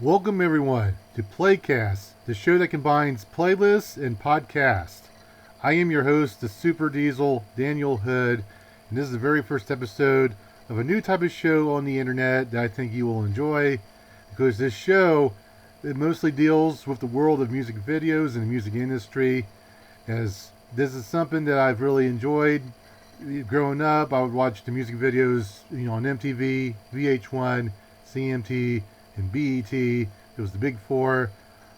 Welcome everyone to Playcast, the show that combines playlists and podcasts. I am your host, the Super Diesel, Daniel Hood, and this is the very first episode of a new type of show on the internet that I think you will enjoy, because this show, it mostly deals with the world of music videos and the music industry, as this is something that I've really enjoyed. Growing up, I would watch the music videos, on MTV, VH1, CMT, and BET. It was the big four.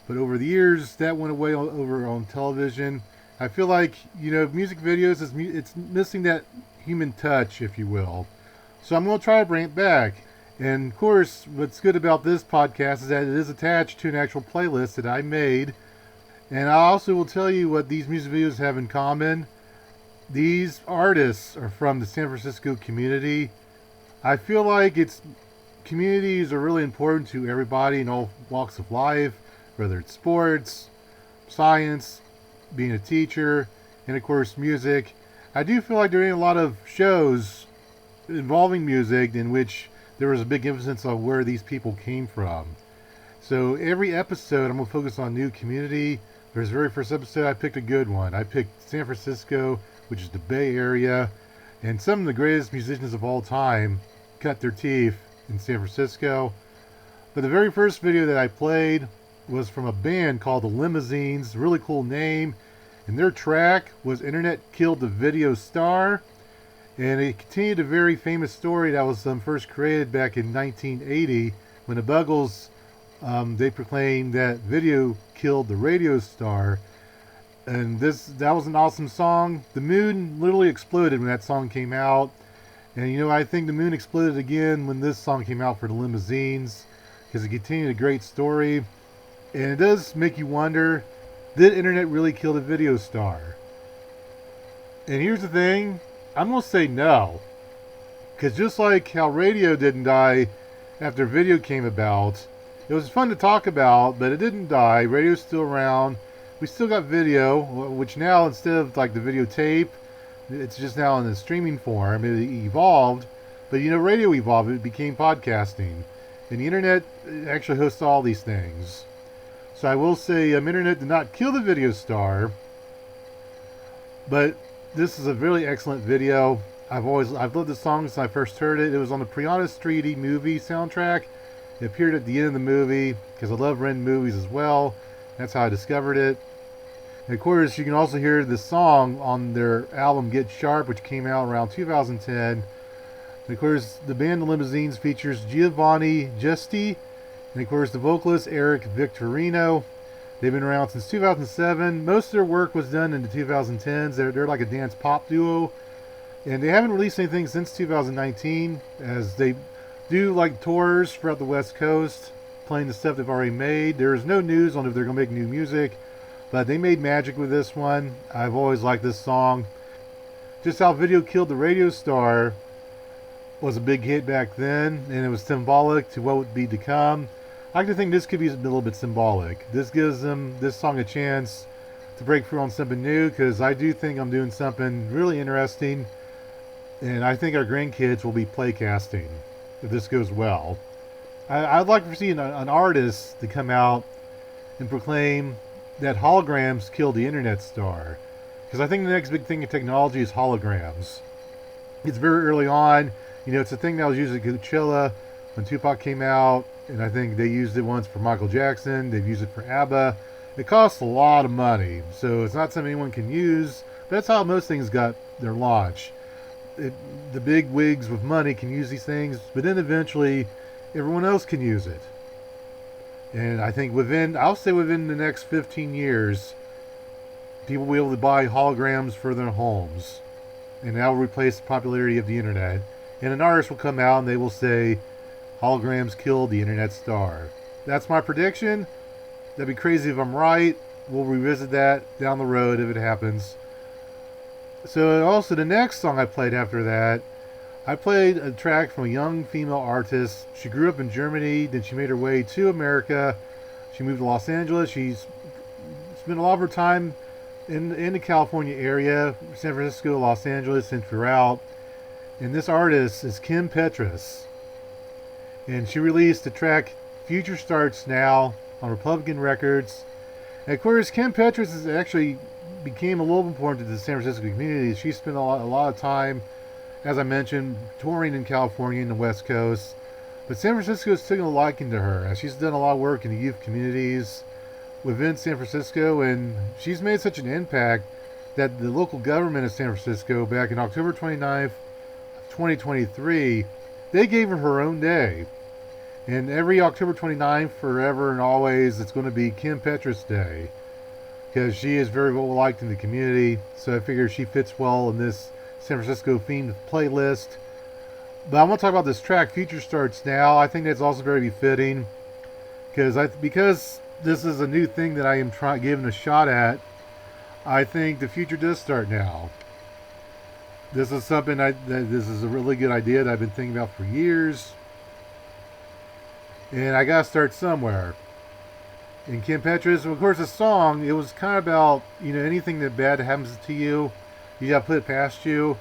But over the years, that went away over on television. I feel like, music videos, it's missing that human touch, if you will. So I'm going to try to bring it back. And of course, what's good about this podcast is that it is attached to an actual playlist that I made. And I also will tell you what these music videos have in common. These artists are from the San Francisco community. I feel like communities are really important to everybody in all walks of life, whether it's sports, science, being a teacher, and of course music. I do feel like there ain't a lot of shows involving music in which there was a big emphasis on where these people came from. So every episode I'm going to focus on a new community. There's the very first episode I picked a good one. I picked San Francisco, which is the Bay Area, and some of the greatest musicians of all time cut their teeth in San Francisco. But the very first video that I played was from a band called the Limousines, really cool name, and their track was Internet Killed the Video Star, and it continued a very famous story that was first created back in 1980 when the Buggles, they proclaimed that video killed the radio star. And that was an awesome song. The moon literally exploded when that song came out. And I think the moon exploded again when this song came out for the Limousines, because it continued a great story. And it does make you wonder, did internet really kill the video star? And here's the thing, I'm going to say no. Because just like how radio didn't die after video came about, it was fun to talk about, but it didn't die. Radio's still around. We still got video, which now instead of like the videotape, it's just now in the streaming form. It evolved, but radio evolved. It became podcasting, and the internet actually hosts all these things. So I will say, internet did not kill the video star, but this is a really excellent video. I've loved the song since I first heard it. It was on the Priana 3D movie soundtrack. It appeared at the end of the movie because I love renting movies as well. That's how I discovered it. And of course, you can also hear the song on their album Get Sharp, which came out around 2010. And of course, the band The Limousines features Giovanni Gesti, and of course, the vocalist Eric Victorino. They've been around since 2007. Most of their work was done in the 2010s. They're like a dance pop duo. And they haven't released anything since 2019, as they do like tours throughout the West Coast, playing the stuff they've already made. There's no news on if they're going to make new music, but they made magic with this one. I've always liked this song. Just how Video Killed the Radio Star was a big hit back then, and it was symbolic to what would be to come. I like to think this could be a little bit symbolic. This gives them, this song, a chance to break through on something new, because I do think I'm doing something really interesting, and I think our grandkids will be playcasting if this goes well. I'd like to see an artist to come out and proclaim that holograms killed the internet star. Because I think the next big thing in technology is holograms. It's very early on. It's a thing that was used at Coachella when Tupac came out. And I think they used it once for Michael Jackson. They've used it for ABBA. It costs a lot of money. So it's not something anyone can use. But that's how most things got their launch. The big wigs with money can use these things. But then eventually everyone else can use it. And I think I'll say within the next 15 years, people will be able to buy holograms for their homes. And that will replace the popularity of the internet. And an artist will come out and they will say, holograms killed the internet star. That's my prediction. That'd be crazy if I'm right. We'll revisit that down the road if it happens. So also the next song I played after that, I played a track from a young female artist. She grew up in Germany, then she made her way to America. She moved to Los Angeles. She's spent a lot of her time in the California area, San Francisco, Los Angeles, and throughout. And this artist is Kim Petras. And she released the track Future Starts Now on Republican Records. And of course, Kim Petras has actually became a little important to the San Francisco community. She spent a lot of time, as I mentioned, touring in California and the West Coast. But San Francisco has taken a liking to her, as she's done a lot of work in the youth communities within San Francisco, and she's made such an impact that the local government of San Francisco, back in October 29th, 2023, they gave her her own day. And every October 29th, forever and always, it's going to be Kim Petras Day, because she is very well liked in the community. So I figure she fits well in this San Francisco themed playlist. But I want to talk about this track, Future Starts Now. I think that's also very befitting, because this is a new thing that I am giving a shot at. I think the future does start now. This is something this is a really good idea that I've been thinking about for years, and I gotta start somewhere. And Kim Petras, of course, the song, it was kind of about, anything that bad happens to you, you gotta put it past you,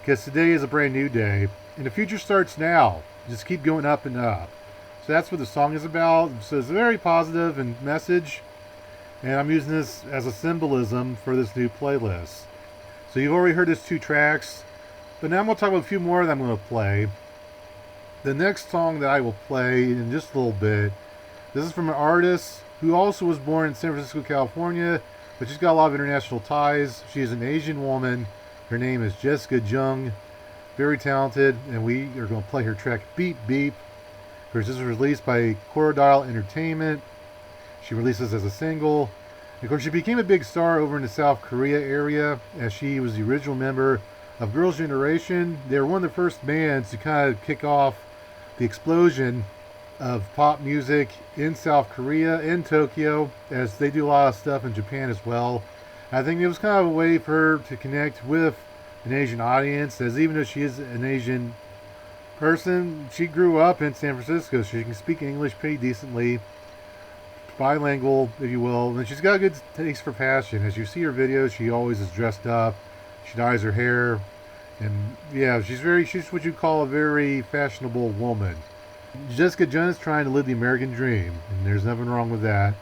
because today is a brand new day, and the future starts now. Just keep going up and up. So that's what the song is about. So it's very positive and message, and I'm using this as a symbolism for this new playlist. So you've already heard these 2 tracks, but now I'm going to talk about a few more that I'm going to play. The next song that I will play in just a little bit, this is from an artist who also was born in San Francisco, California, but she's got a lot of international ties. She is an Asian woman. Her name is Jessica Jung. Very talented, and we are going to play her track, Beep Beep. Of course, this was released by Corridal Entertainment. She released this as a single. Of course, she became a big star over in the South Korea area, as she was the original member of Girls' Generation. They were one of the first bands to kind of kick off the explosion of pop music in South Korea and Tokyo, as they do a lot of stuff in Japan as well. I think it was kind of a way for her to connect with an Asian audience, as even though she is an Asian person, she grew up in San Francisco. She can speak English pretty decently, bilingual, if you will, and she's got a good taste for fashion. As you see her videos, she always is dressed up. She dyes her hair, and yeah, she's what you call a very fashionable woman. Jessica Jung is trying to live the American dream, and there's nothing wrong with that.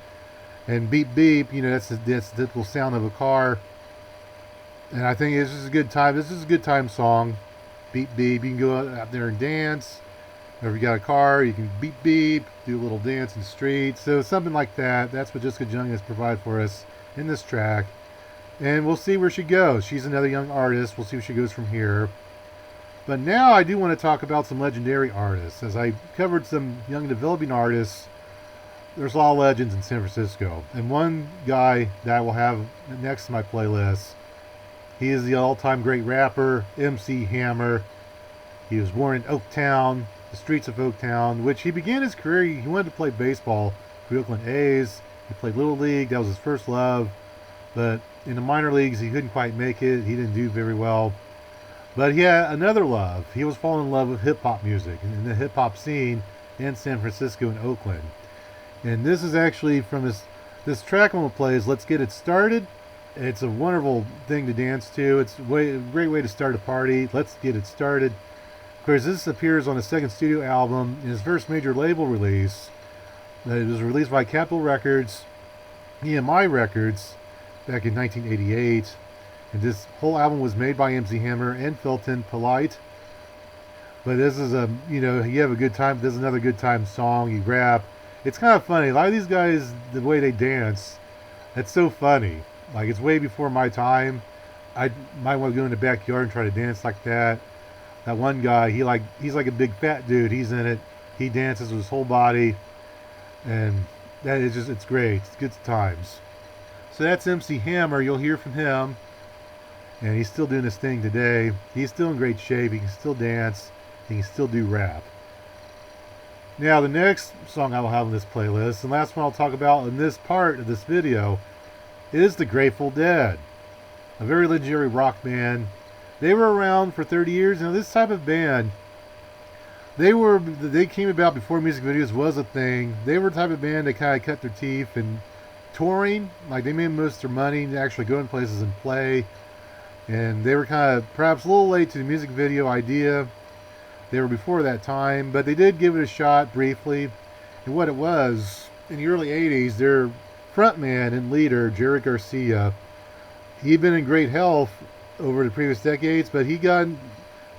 And Beep Beep, that's the typical sound of a car. And I think this is a good time. This is a good time song. Beep Beep. You can go out there and dance. Or if you got a car, you can beep beep, do a little dance in the street. So something like that. That's what Jessica Jung has provided for us in this track. And we'll see where she goes. She's another young artist. We'll see where she goes from here. But now I do want to talk about some legendary artists. As I covered some young developing artists, there's a lot of legends in San Francisco. And one guy that I will have next to my playlist, he is the all-time great rapper, MC Hammer. He was born in Oaktown, the streets of Oaktown, which he began his career. He wanted to play baseball for the Oakland A's. He played Little League. That was his first love. But in the minor leagues, he couldn't quite make it. He didn't do very well. But he had another love. He was falling in love with hip-hop music and the hip-hop scene in San Francisco and Oakland. And this is actually from this track I'm going to play is Let's Get It Started. It's a wonderful thing to dance to. It's a great way to start a party. Let's Get It Started. Of course, this appears on his second studio album, his first major label release. It was released by Capitol Records, EMI Records, back in 1988. And this whole album was made by MC Hammer and Felton Polite. But this is you have a good time. This is another good time song. You rap. It's kind of funny. A lot of these guys, the way they dance, it's so funny. Like, it's way before my time. I might want to go in the backyard and try to dance like that. That one guy, he's like a big fat dude. He's in it. He dances with his whole body. And that is it's great. It's good times. So that's MC Hammer. You'll hear from him. And he's still doing his thing today. He's still in great shape. He can still dance. He can still do rap. Now, the next song I will have on this playlist, and last one I'll talk about in this part of this video, is the Grateful Dead. A very legendary rock band. They were around for 30 years. This type of band, they came about before music videos was a thing. They were the type of band that kind of cut their teeth in touring. Like, they made most of their money to actually go in places and play. And they were kind of perhaps a little late to the music video idea. They were before that time, but they did give it a shot briefly. And what it was, in the early 80s, their frontman and leader, Jerry Garcia, he'd been in great health over the previous decades, but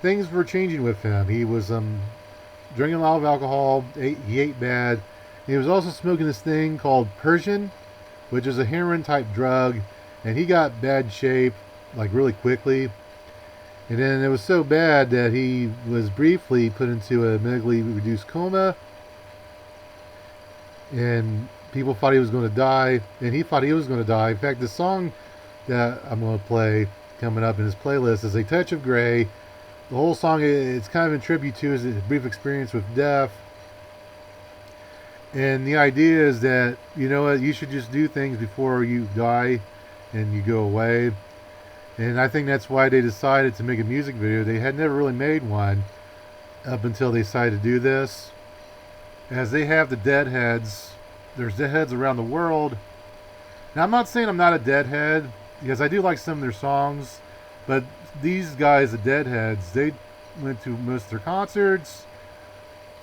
things were changing with him. He was drinking a lot of alcohol, he ate bad. And he was also smoking this thing called Persian, which is a heroin type drug, and he got bad shape like really quickly. And then it was so bad that he was briefly put into a medically reduced coma, and people thought he was going to die, and he thought he was going to die. In fact, the song that I'm going to play coming up in his playlist is A Touch of Grey. The whole song, it's kind of in tribute to his brief experience with death. And the idea is that, you know what, you should just do things before you die and you go away. And I think that's why they decided to make a music video. They had never really made one up until they decided to do this. As they have the Deadheads, there's Deadheads around the world. Now, I'm not saying I'm not a Deadhead, because I do like some of their songs, but these guys, the Deadheads, they went to most of their concerts.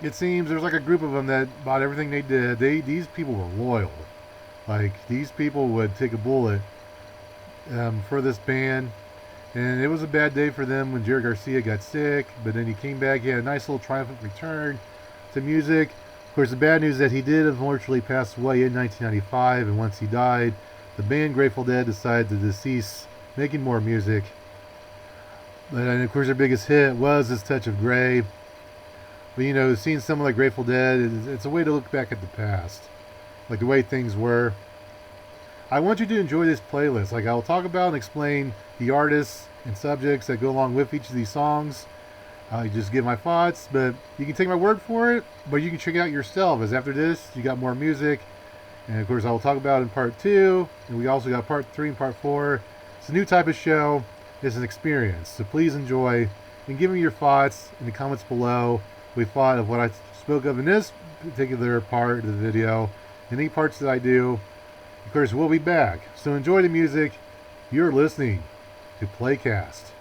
It seems there's like a group of them that bought everything they did. These people were loyal. Like, these people would take a bullet for this band. And it was a bad day for them when Jerry Garcia got sick, but then he came back. He had a nice little triumphant return to music. Of course, the bad news is that he did unfortunately pass away in 1995, and once he died, the band Grateful Dead decided to cease making more music. And of course, their biggest hit was this Touch of Grey. But you know, seeing someone like Grateful Dead, it's a way to look back at the past, like the way things were. I want you to enjoy this playlist. Like, I'll talk about and explain the artists and subjects that go along with each of these songs. I just give my thoughts, but you can take my word for it, but you can check it out yourself, as after this, you got more music. And of course, I will talk about it in part 2, and we also got part 3 and part 4. It's a new type of show. It's an experience, so please enjoy, and give me your thoughts in the comments below. We thought of what I spoke of in this particular part of the video, and any parts that I do. Of course, we'll be back, so enjoy the music. You're listening to Playcast.